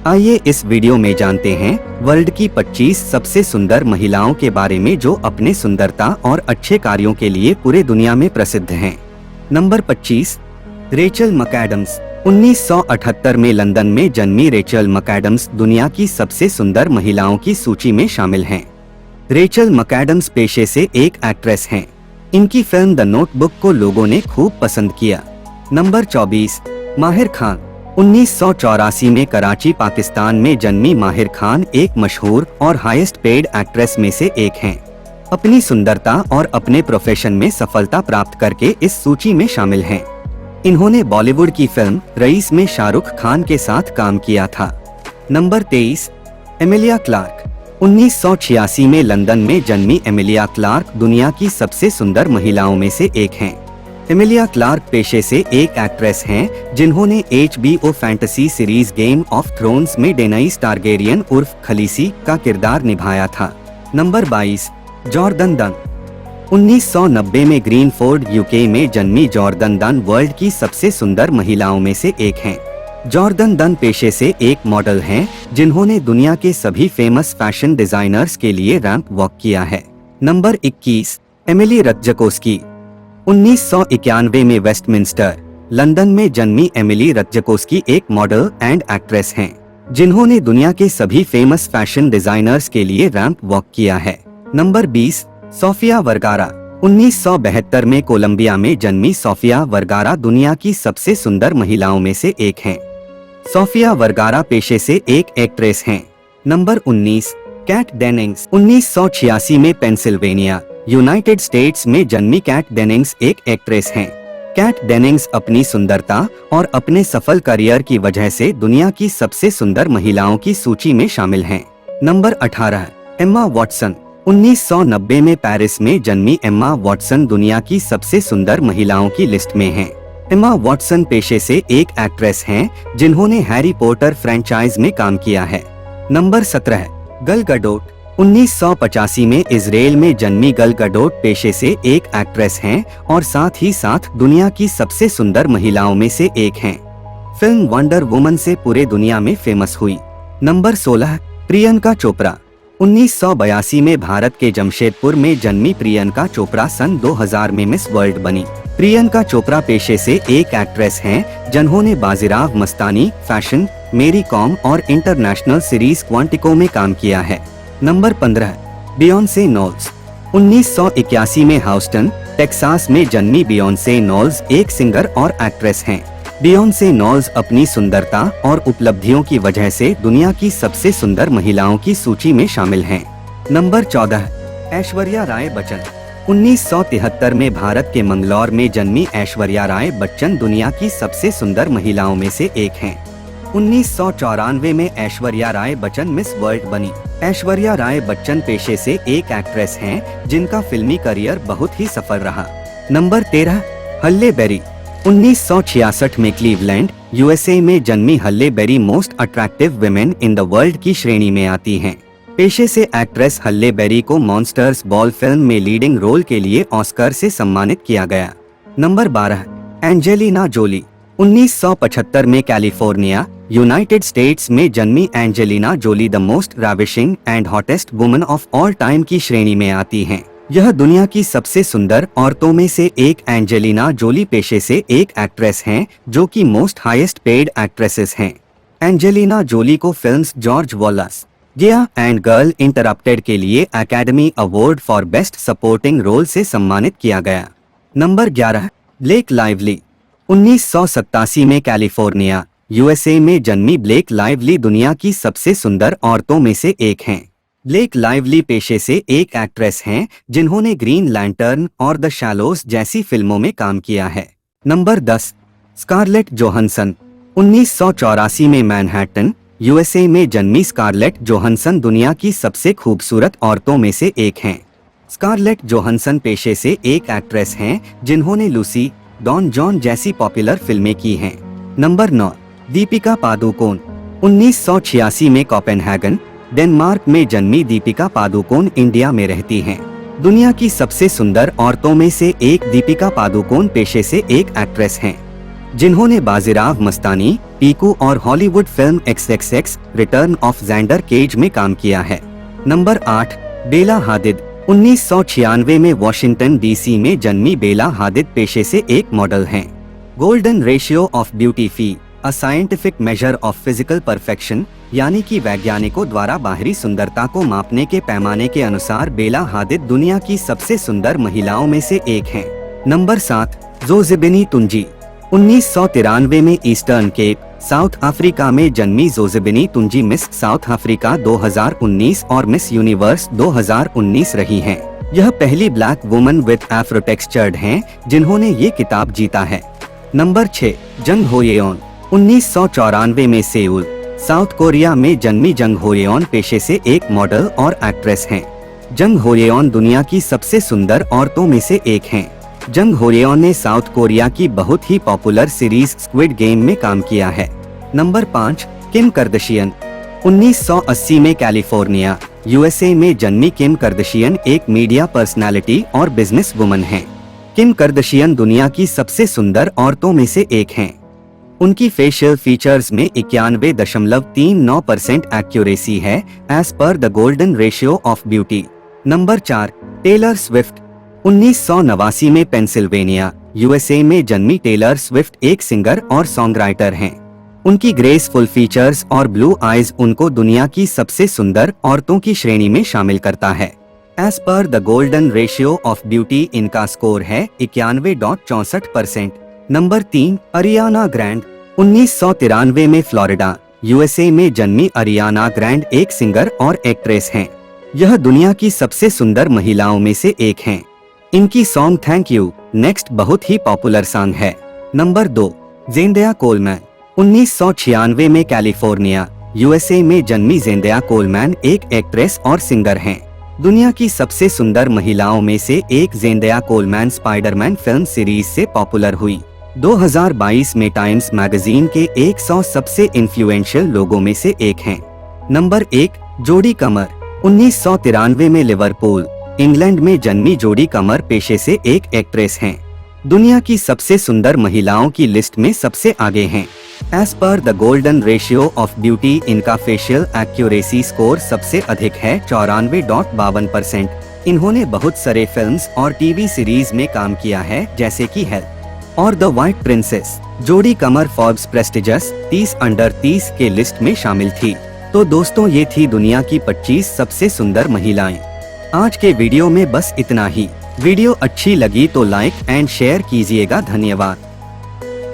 आइए इस वीडियो में जानते हैं वर्ल्ड की 25 सबसे सुंदर महिलाओं के बारे में जो अपने सुंदरता और अच्छे कार्यों के लिए पूरे दुनिया में प्रसिद्ध हैं। Number 25, Rachel मकैडम्स। 1978 में लंदन में जन्मी रेचल मकैडम्स दुनिया की सबसे सुंदर महिलाओं की सूची में शामिल हैं। रेचल मकैडम्स पेशे से एक एक्ट्रेस हैं। इनकी फिल्म द नोटबुक को लोगों ने खूब पसंद किया। नंबर 24, माहिर खान। 1984 में कराची, पाकिस्तान में जन्मी माहिर खान एक मशहूर और हाईएस्ट पेड एक्ट्रेस में से एक हैं। अपनी सुंदरता और अपने प्रोफेशन में सफलता प्राप्त करके इस सूची में शामिल हैं। इन्होंने बॉलीवुड की फिल्म रईस में शाहरुख खान के साथ काम किया था। Number 23, Emilia Clarke. 1986 में लंदन में जन्मी एमिलिया क्लार्क दुनिया की सबसे सुंदर महिलाओं में से एक हैं। एमिलिया क्लार्क पेशे से एक एक्ट्रेस हैं जिन्होंने HBO fantasy series game of thrones में डेनाइस टारगेरियन उर्फ खलीसी का किरदार निभाया था। Number 22, Jordan done. 1990 में ग्रीनफोर्ड UK में जन्मी जॉर्डन डन वर्ल्ड की सबसे सुंदर महिलाओं में से एक हैं। जॉर्डन डन पेशे से एक मॉडल हैं जिन्होंने दुनिया के सभी फेमस फैशन डिजाइनर्स के लिए रैंप वॉक किया है। Number 21, Emily रत्जकोस्की। 1991 में वेस्टमिंस्टर, लंदन में जन्मी एमिली रत्जकोस्की एक मॉडल एंड एक्ट्रेस हैं जिन्होंने दुनिया के सभी फेमस फैशन डिजाइनर्स के लिए रैंप वॉक किया है। Number 20, Sophia वर्गारा। 1972 में कोलंबिया में जन्मी सोफिया वर्गारा दुनिया की सबसे सुंदर महिलाओं में से एक हैं। सोफिया वर्गारा पेशे से एक एक्ट्रेस हैं। Number 19, cat denims. 1986 में पेंसिल्वेनिया, यूनाइटेड स्टेट्स में जन्मी कैट डेनिंग्स एक एक्ट्रेस हैं। कैट डेनिंग्स अपनी सुंदरता और अपने सफल करियर की वजह से दुनिया की सबसे सुंदर महिलाओं की सूची में शामिल हैं। Number 18, Emma Watson. 1990 में पेरिस में जन्मी एम्मा वॉटसन दुनिया की सबसे सुंदर महिलाओं की लिस्ट में हैं। एम्मा वॉटसन पेशे से एक एक्ट्रेस हैं जिन्होंने हैरी पॉटर फ्रेंचाइज में काम किया है। नंबर 17, गल गडोट। 1985 में इजराइल में जन्मी गल गडोट पेशे से एक एक्ट्रेस हैं और साथ ही साथ दुनिया की सबसे सुंदर महिलाओं में से एक हैं। फिल्म वंडर वुमन से पूरे दुनिया में फेमस हुई। नंबर 16, प्रियंका चोपड़ा। 1982 में भारत के जमशेदपुर में जन्मी प्रियंका चोपड़ा सन 2000 में मिस वर्ल्ड बनी। प्रियंका चोपड़ा पेशे से एक एक्ट्रेस हैं जिन्होंने बाजीराव मस्तानी, फैशन, मेरी कॉम और इंटरनेशनल सीरीज क्वांटिको में काम किया है। Number 15, Beyonce Knowles. 1981 में ह्यूस्टन, टेक्सास में जन्मी बियॉन्से नोल्स एक सिंगर और एक्ट्रेस हैं। बियॉन्से नोल्स अपनी सुंदरता और उपलब्धियों की वजह से दुनिया की सबसे सुंदर महिलाओं की सूची में शामिल हैं। नंबर 14, ऐश्वर्या राय बच्चन। 1973 में भारत के मंगलौर में जन्मी ऐश्वर्या राय बच्चन दुनिया की सबसे सुंदर महिलाओं में से एक हैं। 1994 में ऐश्वर्या राय बच्चन मिस वर्ल्ड बनी। ऐश्वर्या राय बच्चन पेशे से एक एक्ट्रेस हैं जिनका फिल्मी करियर बहुत ही सफल रहा। नंबर 13, हल्ले बेरी। 1966 में क्लीवलैंड, USA में जन्मी Halle Berry most attractive women in the world की श्रेणी में आती हैं। पेशे से एक्ट्रेस हल्ले बेरी को मॉन्स्टर्स बॉल फिल्म में लीडिंग रोल के लिए ऑस्कर से सम्मानित किया गया। Number 12, Angelina Jolie. 1975 में कैलिफोर्निया, यूनाइटेड स्टेट्स में जन्मी Angelina Jolie the most ravishing and hottest woman of all time की श्रेणी में आती हैं। यह दुनिया की सबसे सुंदर औरतों में से एक एंजेलिना जोली पेशे से एक एक्ट्रेस हैं जो कि मोस्ट हाईएस्ट पेड एक्ट्रेसेस हैं। एंजेलिना जोली को films George Wallace, Gia and Girl Interrupted के लिए Academy Award for best supporting role से सम्मानित किया गया। Number 11, Blake Lively. 1987 में कैलिफोर्निया, USA में जन्मी ब्लेक लाइवली दुनिया की सबसे सुंदर औरतों में से एक हैं। ब्लेक लाइवली पेशे से एक एक्ट्रेस हैं जिन्होंने ग्रीन लैंटर्न और द शैलोस जैसी फिल्मों में काम किया है। Number 10, Scarlett Johansson. 1984 में मैनहट्टन, USA में जन्मी स्कारलेट जोहानसन दुनिया की सबसे खूबसूरत औरतों में से एक हैं। स्कारलेट जोहानसन पेशे से एक एक्ट्रेस हैं जिन्होंने लूसी, डॉन जॉन जैसी पॉपुलर फिल्में की हैं। नंबर 9, दीपिका पादुकोण। 1986 में कोपेनहेगन, डेनमार्क में जन्मी दीपिका पादुकोण इंडिया में रहती हैं। दुनिया की सबसे सुंदर औरतों में से एक दीपिका पादुकोण पेशे से एक एक्ट्रेस हैं जिन्होंने बाजीराव मस्तानी, पीकू और Hollywood film XXX return of Xander Cage में काम किया है। नंबर 8, बेला हादिद। 1996 में वॉशिंगटन DC में जन्मी बेला हादिद पेशे से एक मॉडल हैं। Golden ratio of beauty fee, a scientific measure of physical perfection, यानी कि वैज्ञानिकों द्वारा बाहरी सुंदरता को मापने के पैमाने के अनुसार बेला हादिद दुनिया की सबसे सुंदर महिलाओं में से एक हैं। नंबर 7, जोज़ेबिनी तुंजी। 1993 में ईस्टर्न केप, साउथ अफ्रीका में जन्मी जोज़ेबिनी तुंजी मिस साउथ अफ्रीका 2019 और मिस यूनिवर्स 2019 रही हैं। यह पहली black woman with Afro textured हैं जिन्होंने ये खिताब जीता है। नंबर 6, जंग होयेऑन। 1994 में सेउल, साउथ कोरिया में जन्मी जंग होयेऑन पेशे से एक मॉडल और एक्ट्रेस हैं। जंग होयेऑन दुनिया की सबसे सुंदर औरतों में से एक हैं। जंग होयेऑन ने साउथ कोरिया की बहुत ही पॉपुलर सीरीज स्क्विड गेम में काम किया है। Number 5, Kim Kardashian. 1980 में कैलिफोर्निया, USA में जन्मी किम कार्दाशियन एक मीडिया पर्सनालिटी और बिजनेस वुमन हैं। किम कार्दाशियन दुनिया की सबसे सुंदर औरतों में से एक हैं। उनकी फेशियल फीचर्स में 91.39% एक्यूरेसी है as per the golden ratio of beauty. Number 4, Taylor Swift. 1989 में पेंसिल्वेनिया, USA में जन्मी टेलर स्विफ्ट एक सिंगर और सॉन्ग राइटर हैं। उनकी ग्रेसफुल फीचर्स और ब्लू आईज उनको दुनिया की सबसे सुंदर औरतों की श्रेणी में शामिल करता है। As per the golden ratio of beauty इनका स्कोर है 91.64%। Number 3, Ariana grand. 1993 में फ्लोरिडा, USA में जन्मी अरियाना ग्रैंड एक सिंगर और एक्ट्रेस हैं। यह दुनिया की सबसे सुंदर महिलाओं में से एक हैं। इनकी सॉन्ग थैंक यू नेक्स्ट बहुत ही पॉपुलर सॉन्ग है। Number 2, Zendaya Coleman. 1996 में कैलिफोर्निया, USA में जन्मी ज़ेंडिया कोलमैन एक एक्ट्रेस और सिंगर हैं। दुनिया की सबसे सुंदर महिलाओं में से एक Zendaya Coleman Spiderman film series से पॉपुलर हुई। 2022 में टाइम्स मैगजीन के 100 सबसे इन्फ्लुएंशियल लोगों में से एक हैं। नंबर 1, जोडी कमर। 1993 में लिवरपूल, इंग्लैंड में जन्मी जोडी कमर पेशे से एक एक्ट्रेस हैं। दुनिया की सबसे सुंदर महिलाओं की लिस्ट में सबसे आगे हैं। As per the golden ratio of beauty इनका फेशियल एक्यूरेसी स्कोर सबसे अधिक है 94.52%। इन्होंने बहुत सारे फिल्म्स और टीवी सीरीज में काम किया है जैसे कि हेल्प और द व्हाइट प्रिंसेस। जोडी कमर फोर्ब्स प्रेस्टिजियस 30 अंडर 30 के लिस्ट में शामिल थी। तो दोस्तों ये थी दुनिया की 25 सबसे सुंदर महिलाएं। आज के वीडियो में बस इतना ही। वीडियो अच्छी लगी तो लाइक एंड शेयर कीजिएगा। धन्यवाद।